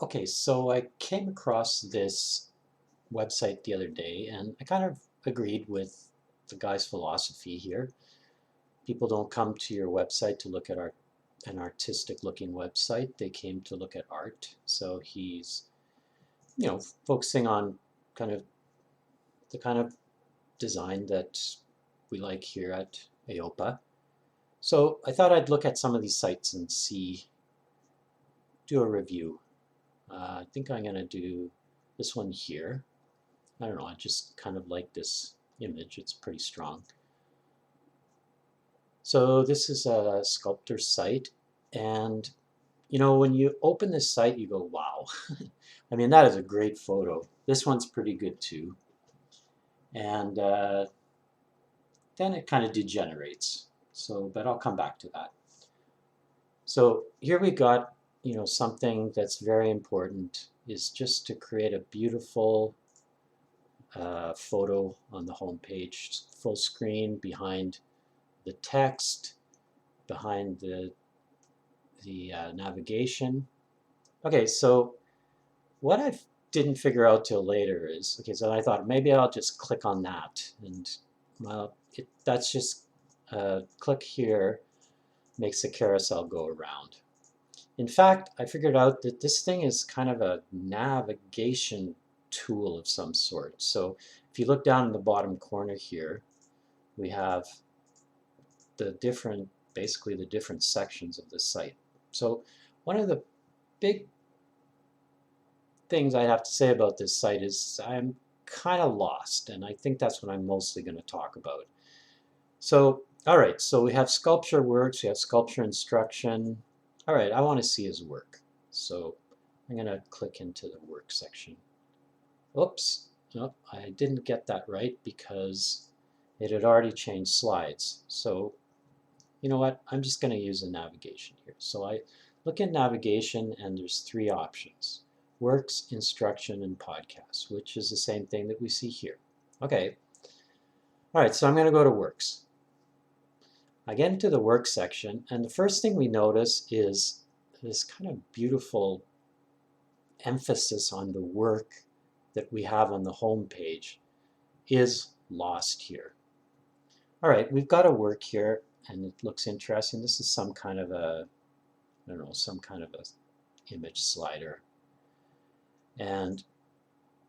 Okay, so I came across this website the other day and I kind of agreed with the guy's philosophy here. People don't come to your website to look at an artistic looking website. They came to look at art. So he's, focusing on kind of the kind of design that we like here at AOPA. So I thought I'd look at some of these sites and do a review. I think I'm going to do this one here. I don't know, I just kind of like this image. It's pretty strong. So this is a sculptor site, and when you open this site, you go, wow. I mean, that is a great photo. This one's pretty good too. And then it kind of degenerates. So, but I'll come back to that. So here we got, something that's very important is just to create a beautiful photo on the home page, full screen behind the text, behind the navigation. Okay, so what I didn't figure out till later is, okay, so I thought maybe I'll just click on that, and well, that's just click here makes the carousel go around. In fact, I figured out that this thing is kind of a navigation tool of some sort. So if you look down in the bottom corner here, we have basically the different sections of the site. So one of the big things I have to say about this site is I'm kind of lost, and I think that's what I'm mostly going to talk about. So, all right, so we have sculpture works, we have sculpture instruction. All right, I want to see his work. So I'm going to click into the work section. Oops, no, I didn't get that right because it had already changed slides. So you know what, I'm just going to use a navigation here. So I look in navigation and there's three options: works, instruction, and podcasts, which is the same thing that we see here. Okay, all right, so I'm going to go to works. I get into the work section, and the first thing we notice is this kind of beautiful emphasis on the work that we have on the home page is lost here. All right, we've got a work here, and it looks interesting. This is some kind of a, I don't know, some kind of a image slider. And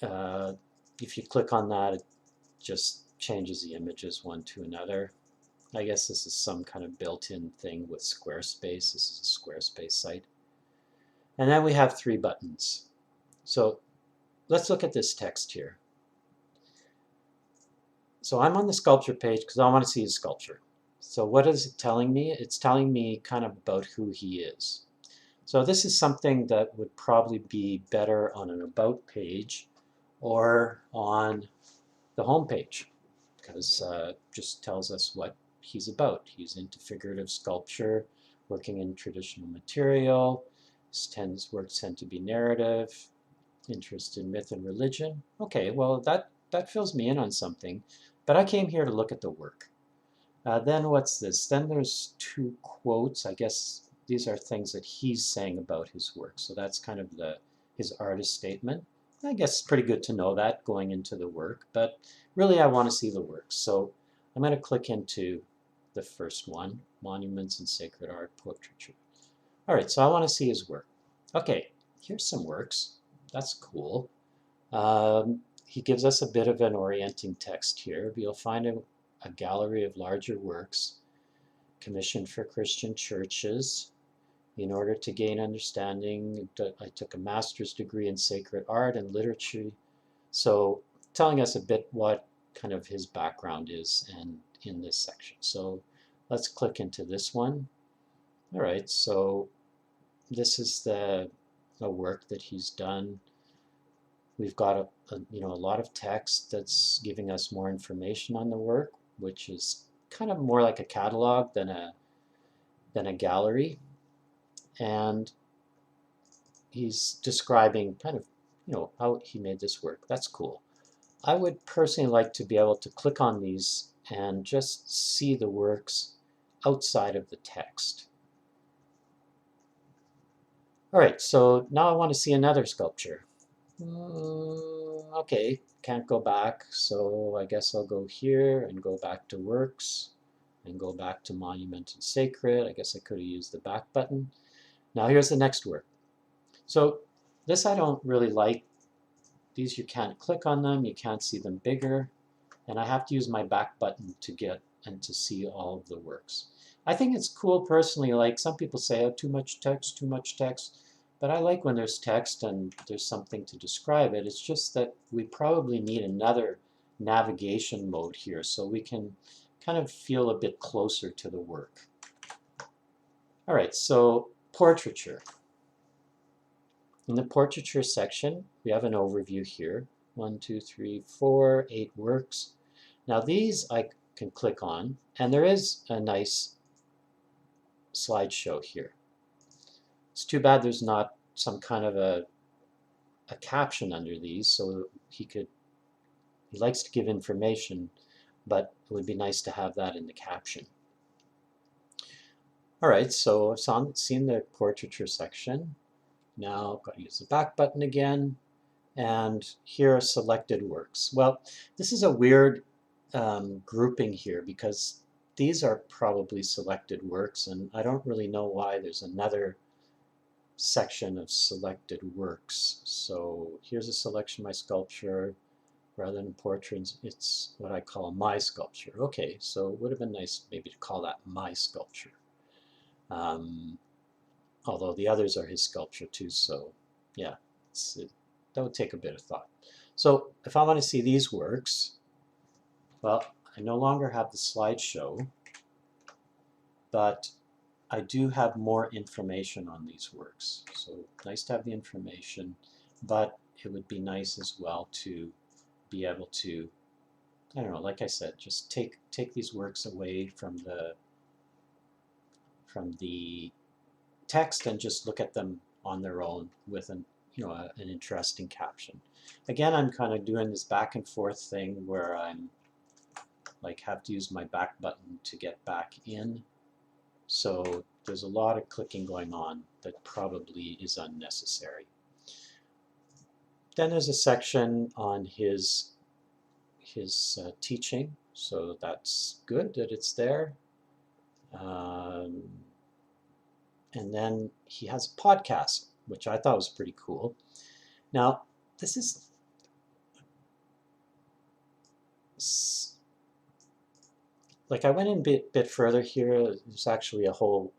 if you click on that, it just changes the images one to another. I guess this is some kind of built-in thing with Squarespace. This is a Squarespace site. And then we have three buttons. So let's look at this text here. So I'm on the sculpture page because I want to see his sculpture. So what is it telling me? It's telling me kind of about who he is. So this is something that would probably be better on an about page or on the home page, because it just tells us what he's about. He's into figurative sculpture, working in traditional material. His works tend to be narrative, interest in myth and religion. Okay, well that fills me in on something, but I came here to look at the work. Then what's this? Then there's two quotes. I guess these are things that he's saying about his work. So that's kind of his artist statement. I guess it's pretty good to know that going into the work, but really I want to see the work. So I'm going to click into the first one, Monuments and Sacred Art, Portraiture. All right, so I want to see his work. Okay, here's some works. That's cool. He gives us a bit of an orienting text here. You'll find a gallery of larger works commissioned for Christian churches. In order to gain understanding, I took a master's degree in sacred art and literature. So telling us a bit what kind of his background is and in this section. So let's click into this one. All right, so this is the work that he's done. We've got a lot of text that's giving us more information on the work, which is kind of more like a catalog than a gallery. And he's describing kind of how he made this work. That's cool. I would personally like to be able to click on these and just see the works outside of the text. All right, so now I want to see another sculpture. Okay, can't go back, so I guess I'll go here and go back to works and go back to monument and sacred. I guess I could have used the back button. Now here's the next work. So this I don't really like. These you can't click on them, you can't see them bigger, and I have to use my back button to get and to see all of the works. I think it's cool personally, like some people say, oh, too much text, but I like when there's text and there's something to describe it. It's just that we probably need another navigation mode here so we can kind of feel a bit closer to the work. All right, so portraiture. In the portraiture section, we have an overview here. 1, 2, 3, 4, 8 works. Now these I can click on, and there is a nice slideshow here. It's too bad there's not some kind of a caption under these, so he likes to give information, but it would be nice to have that in the caption. All right, so I've seen the portraiture section. Now I've got to use the back button again, and here are selected works. Well, this is a weird grouping here because these are probably selected works, and I don't really know why there's another section of selected works. So here's a selection of my sculpture. Rather than portraits, it's what I call my sculpture. Okay, so it would have been nice maybe to call that my sculpture. Although the others are his sculpture too, so yeah, that would take a bit of thought. So if I want to see these works, well, I no longer have the slideshow, but I do have more information on these works. So nice to have the information, but it would be nice as well to be able to, I don't know, like I said, just take these works away from the text and just look at them on their own with an interesting caption. Again, I'm kind of doing this back and forth thing where I'm like have to use my back button to get back in. So there's a lot of clicking going on that probably is unnecessary. Then there's a section on his teaching, so that's good that it's there. And then he has a podcast, which I thought was pretty cool. Now, this is like I went in a bit further here. There's actually a whole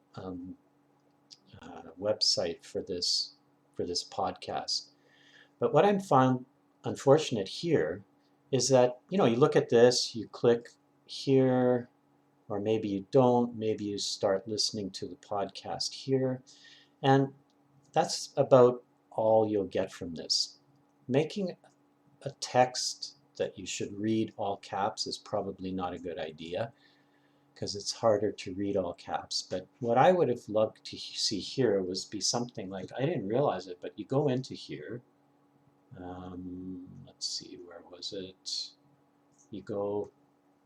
website for this podcast. But what I found unfortunate here is that you look at this, you click here, or maybe you don't. Maybe you start listening to the podcast here, and that's about all you'll get from this. Making a text that you should read all caps is probably not a good idea because it's harder to read all caps. But what I would have loved to see here was be something like, I didn't realize it, but you go into here. Let's see, where was it? You go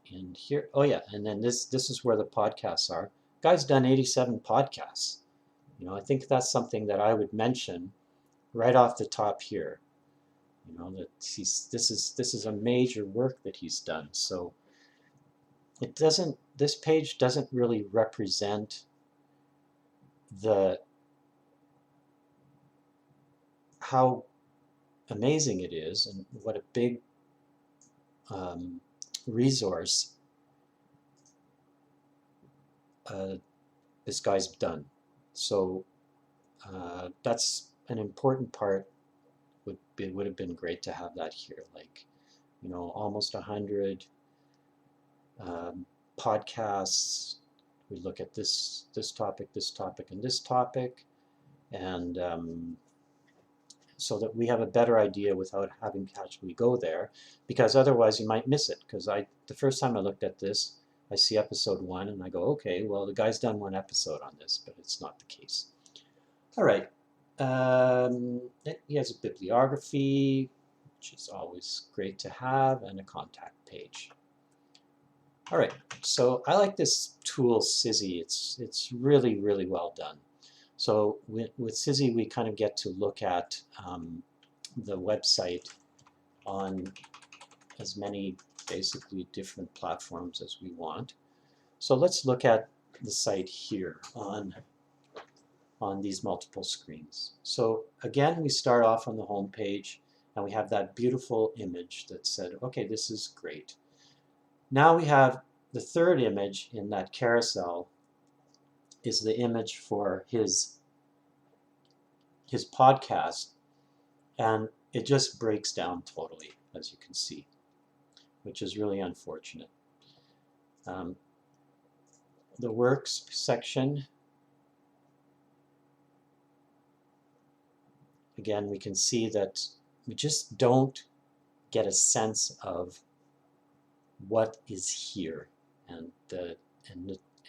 in here. Oh yeah, and then this is where the podcasts are. Guy's done 87 podcasts. I think that's something that I would mention right off the top here. That this is a major work that he's done. So this page doesn't really represent how amazing it is and what a big resource this guy's done. So that's an important part. Would have been great to have that here, like almost 100 podcasts. We look at this topic, and this topic, and so that we have a better idea without having to actually go there, because otherwise you might miss it. Because the first time I looked at this, I see episode 1 and I go, okay, well the guy's done 1 episode on this, but it's not the case. All right. He has a bibliography, which is always great to have, and a contact page. All right, so I like this tool, Sizzy. It's really, really well done. So with CISI, we kind of get to look at the website on as many basically different platforms as we want. So let's look at the site here on these multiple screens. So again, we start off on the home page and we have that beautiful image that said, okay, this is great. Now we have the third image in that carousel is the image for his podcast, and it just breaks down totally, as you can see, which is really unfortunate. The works section, again, we can see that we just don't get a sense of what is here, and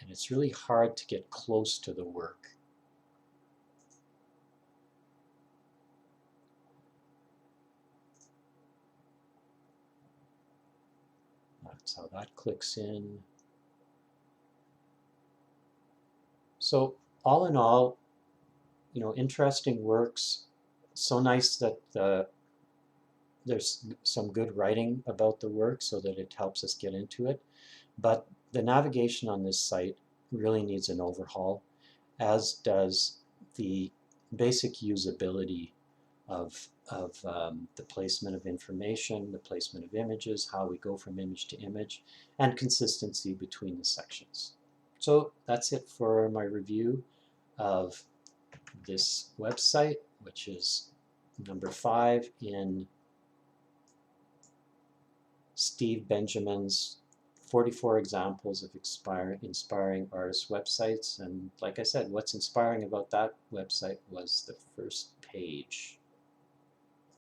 it's really hard to get close to the work. That's how that clicks in. So all in all, you know, interesting works. So nice that there's some good writing about the work so that it helps us get into it. But the navigation on this site really needs an overhaul, as does the basic usability of the placement of information, the placement of images, how we go from image to image, and consistency between the sections. So that's it for my review of this website, which is number 5 in Steve Benjamin's 44 examples of inspiring artist websites. And like I said, what's inspiring about that website was the first page.